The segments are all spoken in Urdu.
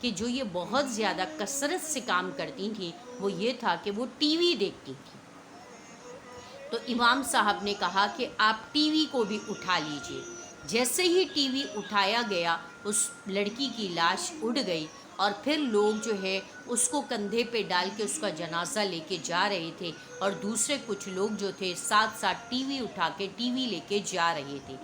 کہ جو یہ بہت زیادہ کثرت سے کام کرتی تھیں وہ یہ تھا کہ وہ ٹی وی دیکھتی تھیں۔ تو امام صاحب نے کہا کہ آپ ٹی وی کو بھی اٹھا لیجئے۔ جیسے ہی ٹی وی اٹھایا گیا اس لڑکی کی لاش اڑ گئی، اور پھر لوگ جو ہے اس کو کندھے پہ ڈال کے اس کا جنازہ لے کے جا رہے تھے، اور دوسرے کچھ لوگ جو تھے ساتھ ساتھ ٹی وی اٹھا کے ٹی وی لے کے جا رہے تھے۔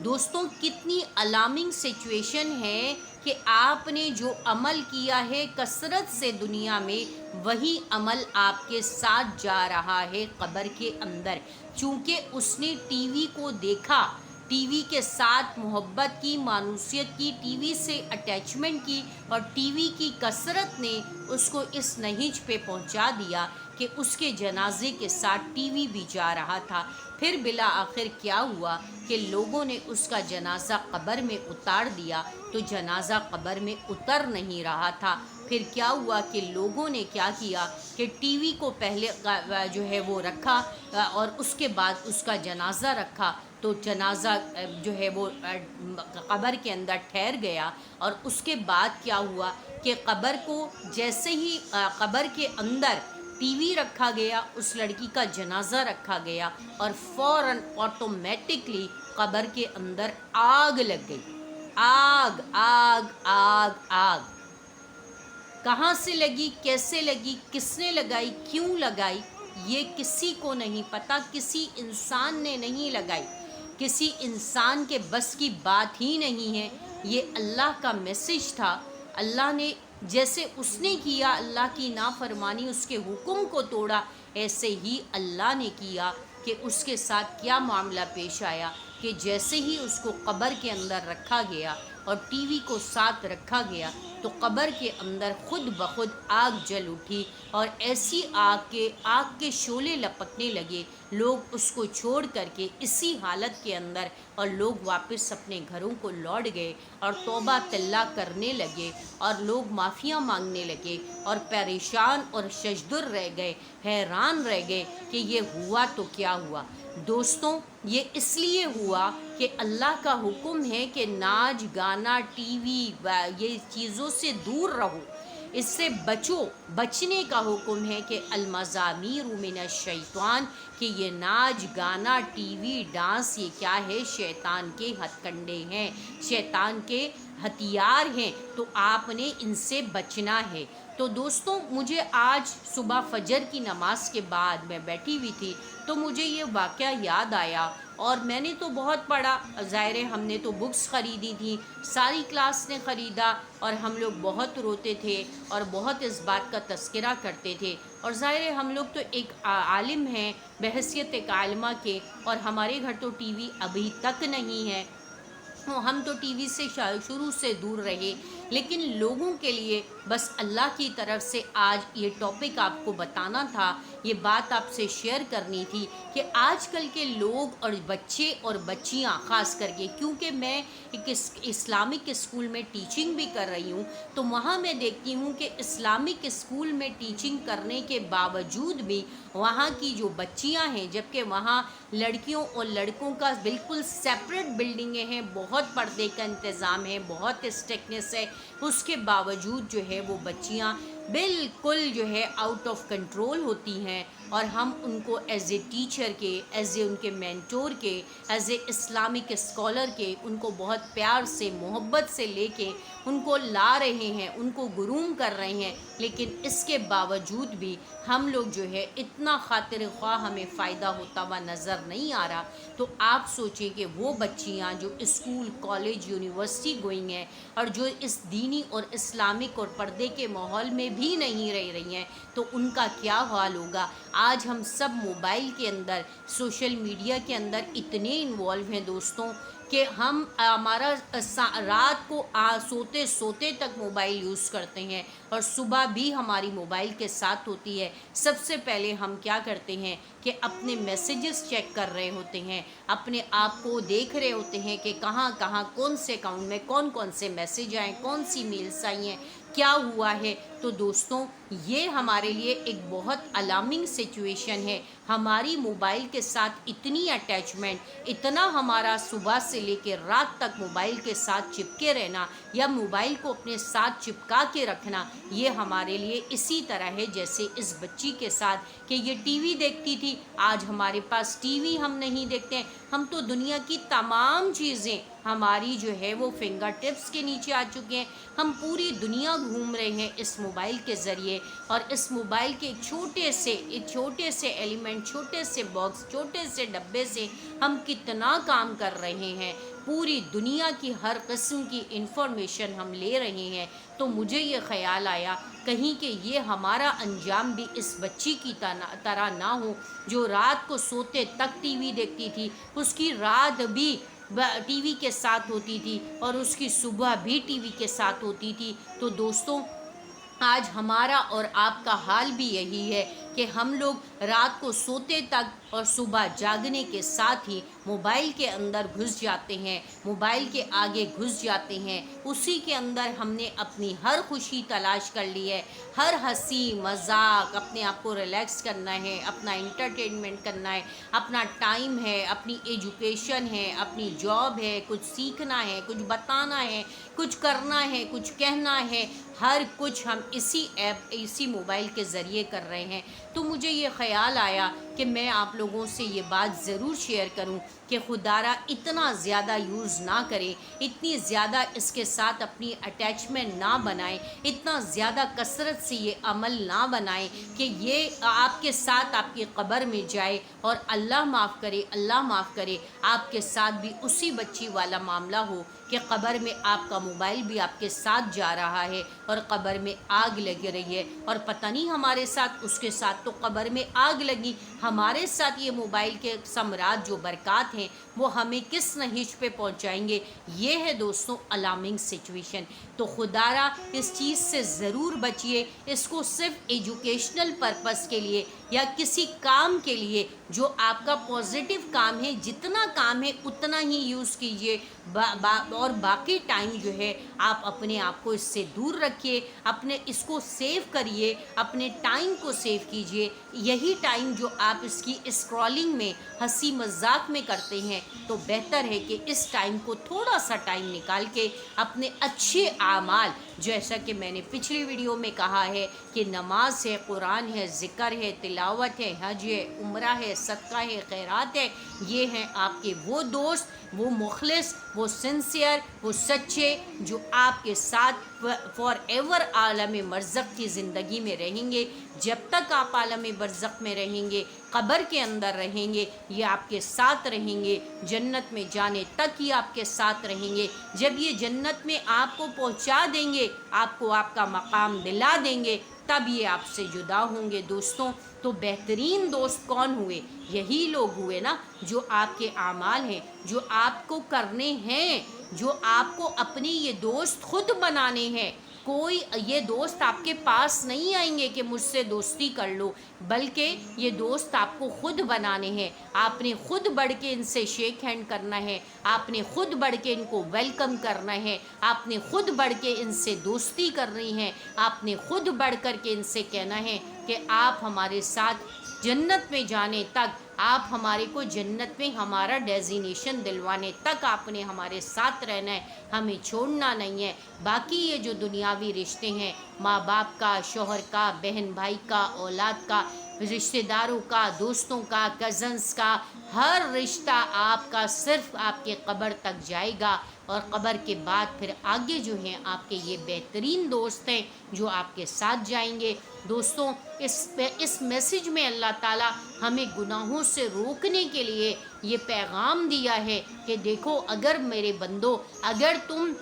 دوستوں کتنی الارمنگ سچویشن ہے کہ آپ نے جو عمل کیا ہے کثرت سے دنیا میں، وہی عمل آپ کے ساتھ جا رہا ہے قبر کے اندر، چونکہ اس نے ٹی وی کو دیکھا، ٹی وی کے ساتھ محبت کی، مانوسیت کی، ٹی وی سے اٹیچمنٹ کی، اور ٹی وی کی کثرت نے اس کو اس نہج پہ پہنچا دیا کہ اس کے جنازے کے ساتھ ٹی وی بھی جا رہا تھا۔ پھر بالآخر کیا ہوا کہ لوگوں نے اس کا جنازہ قبر میں اتار دیا، تو جنازہ قبر میں اتر نہیں رہا تھا۔ پھر کیا ہوا کہ لوگوں نے کیا کیا کہ ٹی وی کو پہلے جو ہے وہ رکھا، اور اس کے بعد اس کا جنازہ رکھا، تو جنازہ جو ہے وہ قبر کے اندر ٹھہر گیا۔ اور اس کے بعد کیا ہوا کہ قبر کو جیسے ہی قبر کے اندر ٹی وی رکھا گیا، اس لڑکی کا جنازہ رکھا گیا، اور فوراً آٹومیٹکلی قبر کے اندر آگ لگ گئی۔ آگ آگ آگ آگ، کہاں سے لگی، کیسے لگی، کس نے لگائی، کیوں لگائی، یہ کسی کو نہیں پتہ، کسی انسان نے نہیں لگائی، کسی انسان کے بس کی بات ہی نہیں ہے۔ یہ اللہ کا میسج تھا۔ اللہ نے جیسے اس نے کیا، اللہ کی نافرمانی، اس کے حکم کو توڑا، ایسے ہی اللہ نے کیا کہ اس کے ساتھ کیا معاملہ پیش آیا کہ جیسے ہی اس کو قبر کے اندر رکھا گیا اور ٹی وی کو ساتھ رکھا گیا، تو قبر کے اندر خود بخود آگ جل اٹھی، اور ایسی آگ کے شعلے لپکنے لگے۔ لوگ اس کو چھوڑ کر کے اسی حالت کے اندر، اور لوگ واپس اپنے گھروں کو لوٹ گئے اور توبہ طلّہ کرنے لگے، اور لوگ معافیاں مانگنے لگے، اور پریشان اور ششدر رہ گئے، حیران رہ گئے کہ یہ ہوا تو کیا ہوا۔ دوستوں یہ اس لیے ہوا کہ اللہ کا حکم ہے کہ ناچ گانا، ٹی وی، یہ چیزوں سے دور رہو، اس سے بچو۔ بچنے کا حکم ہے کہ المزامیر من الشیطان، کہ یہ ناچ گانا، ٹی وی، ڈانس، یہ کیا ہے؟ شیطان کے ہتھ کنڈے ہیں، شیطان کے ہتھیار ہیں، تو آپ نے ان سے بچنا ہے۔ تو دوستوں مجھے آج صبح فجر کی نماز کے بعد میں بیٹھی ہوئی تھی، تو مجھے یہ واقعہ یاد آیا، اور میں نے تو بہت پڑھا، ظاہر ہے ہم نے تو بکس خریدی تھی، ساری کلاس نے خریدا، اور ہم لوگ بہت روتے تھے اور بہت اس بات کا تذکرہ کرتے تھے، اور ظاہر ہے ہم لوگ تو ایک عالم ہیں بحیثیت ایک عالمہ کے، اور ہمارے گھر تو ٹی وی ابھی تک نہیں ہے، ہم تو ٹی وی سے شروع سے دور رہے، لیکن لوگوں کے لیے بس اللہ کی طرف سے آج یہ ٹاپک آپ کو بتانا تھا، یہ بات آپ سے شیئر کرنی تھی کہ آج کل کے لوگ اور بچے اور بچیاں خاص کر کے، کیونکہ میں ایک اسلامک اسکول میں ٹیچنگ بھی کر رہی ہوں، تو وہاں میں دیکھتی ہوں کہ اسلامک اسکول میں ٹیچنگ کرنے کے باوجود بھی وہاں کی جو بچیاں ہیں، جبکہ وہاں لڑکیوں اور لڑکوں کا بالکل سیپریٹ بلڈنگیں ہیں، بہت پردے کا انتظام ہے، بہت اسٹرکٹنس ہے، اس کے باوجود جو ہے وہ بچیاں بالکل جو ہے آؤٹ آف کنٹرول ہوتی ہیں، اور ہم ان کو ایز اے ٹیچر کے، ایز اے ان کے مینٹور کے، ایز اے اسلامک اسکالر کے، ان کو بہت پیار سے، محبت سے لے کے ان کو لا رہے ہیں، ان کو گروم کر رہے ہیں، لیکن اس کے باوجود بھی ہم لوگ جو ہے اتنا خاطر خواہ ہمیں فائدہ ہوتا ہوا نظر نہیں آ رہا۔ تو آپ سوچیں کہ وہ بچیاں جو اسکول، کالج، یونیورسٹی گوئنگ ہیں، اور جو اس دینی اور اسلامک اور پردے کے ماحول میں بھی نہیں رہ رہی ہیں، تو ان کا کیا حال ہوگا۔ آج ہم سب موبائل کے اندر، سوشل میڈیا کے اندر اتنے انوالو ہیں دوستوں کہ ہم ہمارا رات کو سوتے سوتے تک موبائل یوز کرتے ہیں، اور صبح بھی ہماری موبائل کے ساتھ ہوتی ہے۔ سب سے پہلے ہم کیا کرتے ہیں کہ اپنے میسیجز چیک کر رہے ہوتے ہیں، اپنے آپ کو دیکھ رہے ہوتے ہیں کہ کہاں کہاں کون سے اکاؤنٹ میں کون کون سے میسیج آئیں، کون سی میلز آئی ہیں، کیا ہوا ہے۔ تو دوستوں یہ ہمارے لیے ایک بہت الارمنگ سچویشن ہے. ہماری موبائل کے ساتھ اتنی اٹیچمنٹ، اتنا ہمارا صبح سے لے کے رات تک موبائل کے ساتھ چپکے رہنا یا موبائل کو اپنے ساتھ چپکا کے رکھنا، یہ ہمارے لیے اسی طرح ہے جیسے اس بچی کے ساتھ کہ یہ ٹی وی دیکھتی تھی. آج ہمارے پاس ٹی وی ہم نہیں دیکھتے ہیں. ہم تو دنیا کی تمام چیزیں ہماری جو ہے وہ فنگر ٹپس کے نیچے آ چکے ہیں. ہم پوری دنیا گھوم رہے ہیں اس موبائل کے ذریعے، اور اس موبائل کے ایک چھوٹے سے ایلیمنٹ، چھوٹے سے باکس، چھوٹے سے ڈبے سے ہم کتنا کام کر رہے ہیں. پوری دنیا کی ہر قسم کی انفارمیشن ہم لے رہے ہیں. تو مجھے یہ خیال آیا کہیں کہ یہ ہمارا انجام بھی اس بچی کی طرح نہ ہو جو رات کو سوتے تک ٹی وی دیکھتی تھی، اس کی رات بھی ٹی وی کے ساتھ ہوتی تھی اور اس کی صبح بھی ٹی وی کے ساتھ ہوتی تھی. تو دوستوں آج ہمارا اور آپ کا حال بھی یہی ہے کہ ہم لوگ رات کو سوتے تک اور صبح جاگنے کے ساتھ ہی موبائل کے اندر گھس جاتے ہیں، موبائل کے آگے گھس جاتے ہیں. اسی کے اندر ہم نے اپنی ہر خوشی تلاش کر لی ہے، ہر ہنسی مذاق، اپنے آپ کو ریلیکس کرنا ہے، اپنا انٹرٹینمنٹ کرنا ہے، اپنا ٹائم ہے، اپنی ایجوکیشن ہے، اپنی جاب ہے، کچھ سیکھنا ہے، کچھ بتانا ہے، کچھ کرنا ہے، کچھ کہنا ہے. ہر کچھ ہم اسی موبائل کے ذریعے کر رہے ہیں. تو مجھے یہ خیال آیا کہ میں آپ لوگوں سے یہ بات ضرور شیئر کروں کہ خدا را اتنا زیادہ یوز نہ کریں، اتنی زیادہ اس کے ساتھ اپنی اٹیچمنٹ نہ بنائیں، اتنا زیادہ کثرت سے یہ عمل نہ بنائیں کہ یہ آپ کے ساتھ آپ کی قبر میں جائے اور اللہ معاف کرے آپ کے ساتھ بھی اسی بچی والا معاملہ ہو کہ قبر میں آپ کا موبائل بھی آپ کے ساتھ جا رہا ہے اور قبر میں آگ لگ رہی ہے، اور پتہ نہیں ہمارے ساتھ اس کے ساتھ تو قبر میں آگ لگی، ہمارے ساتھ یہ موبائل کے ثمرات جو برکات ہیں وہ ہمیں کس نہج پہ پہنچائیں گے. یہ ہے دوستوں الارمنگ سچویشن. تو خدا را اس چیز سے ضرور بچیے. اس کو صرف ایجوکیشنل پرپس کے لیے یا کسی کام کے لیے جو آپ کا پازیٹیو کام ہے، جتنا کام ہے اتنا ہی یوز کیجیے، اور باقی ٹائم جو ہے آپ اپنے آپ کو اس سے دور رکھیے، اس کو سیو کریے، اپنے ٹائم کو سیو کیجیے. یہی ٹائم جو آپ اس کی اسکرولنگ میں ہنسی مذاق میں کرتے ہیں، تو بہتر ہے کہ اس ٹائم کو تھوڑا سا ٹائم نکال کے اپنے اچھے اعمال، جیسا کہ میں نے پچھلی ویڈیو میں کہا ہے کہ نماز ہے، قرآن ہے، ذکر ہے، تلاوت ہے، حج ہے، عمرہ ہے، صدقہ ہے، خیرات ہے، یہ ہیں آپ کے وہ دوست، وہ مخلص، وہ سنسیئر، وہ سچے جو آپ کے ساتھ فار ایور عالم برزخ کی زندگی میں رہیں گے. جب تک آپ عالم برزخ میں رہیں گے، قبر کے اندر رہیں گے، یہ آپ کے ساتھ رہیں گے، جنت میں جانے تک یہ آپ کے ساتھ رہیں گے. جب یہ جنت میں آپ کو پہنچا دیں گے، آپ کو آپ کا مقام دلا دیں گے، تب یہ آپ سے جدا ہوں گے. دوستوں تو بہترین دوست کون ہوئے؟ یہی لوگ ہوئے نا جو آپ کے اعمال ہیں، جو آپ کو کرنے ہیں، جو آپ کو اپنے یہ دوست خود بنانے ہیں. کوئی یہ دوست آپ کے پاس نہیں آئیں گے کہ مجھ سے دوستی کر لو، بلکہ یہ دوست آپ کو خود بنانے ہیں. آپ نے خود بڑھ کے ان سے شیک ہینڈ کرنا ہے، آپ نے خود بڑھ کے ان کو ویلکم کرنا ہے، آپ نے خود بڑھ کے ان سے دوستی کرنی ہے، آپ نے خود بڑھ کر کے ان سے کہنا ہے کہ آپ ہمارے ساتھ جنت میں جانے تک، آپ ہمارے کو جنت میں ہمارا ڈیزینیشن دلوانے تک آپ نے ہمارے ساتھ رہنا ہے، ہمیں چھوڑنا نہیں ہے. باقی یہ جو دنیاوی رشتے ہیں، ماں باپ کا، شوہر کا، بہن بھائی کا، اولاد کا، رشتہ داروں کا، دوستوں کا، کزنس کا، ہر رشتہ آپ کا صرف آپ کے قبر تک جائے گا. اور قبر کے بعد پھر آگے جو ہیں آپ کے یہ بہترین دوست ہیں جو آپ کے ساتھ جائیں گے. دوستوں اس میسج میں اللہ تعالیٰ ہمیں گناہوں سے روکنے کے لیے یہ پیغام دیا ہے کہ دیکھو، اگر میرے بندو، اگر تم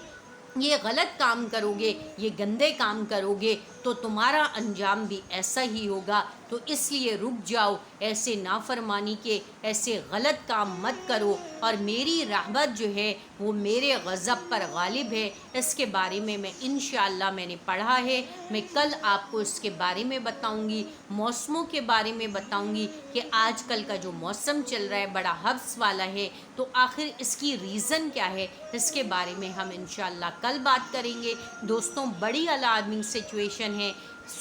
یہ غلط کام کرو گے، یہ گندے کام کرو گے، تو تمہارا انجام بھی ایسا ہی ہوگا. تو اس لیے رک جاؤ، ایسے نافرمانی کے، ایسے غلط کام مت کرو. اور میری رحمت جو ہے وہ میرے غضب پر غالب ہے. اس کے بارے میں انشاءاللہ میں نے پڑھا ہے. میں کل آپ کو اس کے بارے میں بتاؤں گی، موسموں کے بارے میں بتاؤں گی کہ آج کل کا جو موسم چل رہا ہے بڑا حبس والا ہے، تو آخر اس کی ریزن کیا ہے، اس کے بارے میں ہم انشاءاللہ کل بات کریں گے. دوستوں بڑی الارمنگ سچویشن ہیں،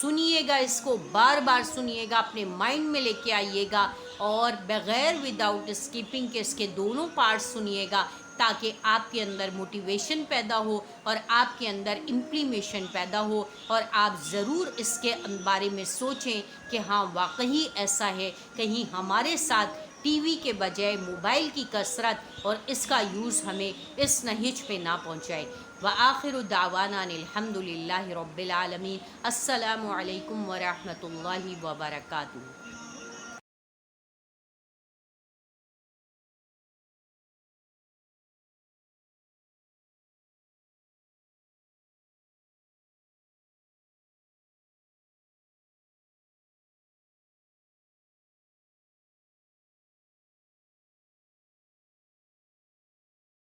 سنیے گا، اس کو بار بار سنیے گا، اپنے مائنڈ میں لے کے آئیے گا، اور بغیر وداؤٹ اسکپنگ کے اس کے دونوں پارٹس سنیے گا، تاکہ آپ کے اندر موٹیویشن پیدا ہو اور آپ کے اندر امپلیمیشن پیدا ہو، اور آپ ضرور اس کے بارے میں سوچیں کہ ہاں واقعی ایسا ہے، کہیں ہمارے ساتھ ٹی وی کے بجائے موبائل کی کثرت اور اس کا یوز ہمیں اس نہج پہ نہ پہنچائے۔ وآخر دعوانا ان الحمد للہ رب العالمین۔ السلام علیکم ورحمۃ اللہ وبرکاتہ۔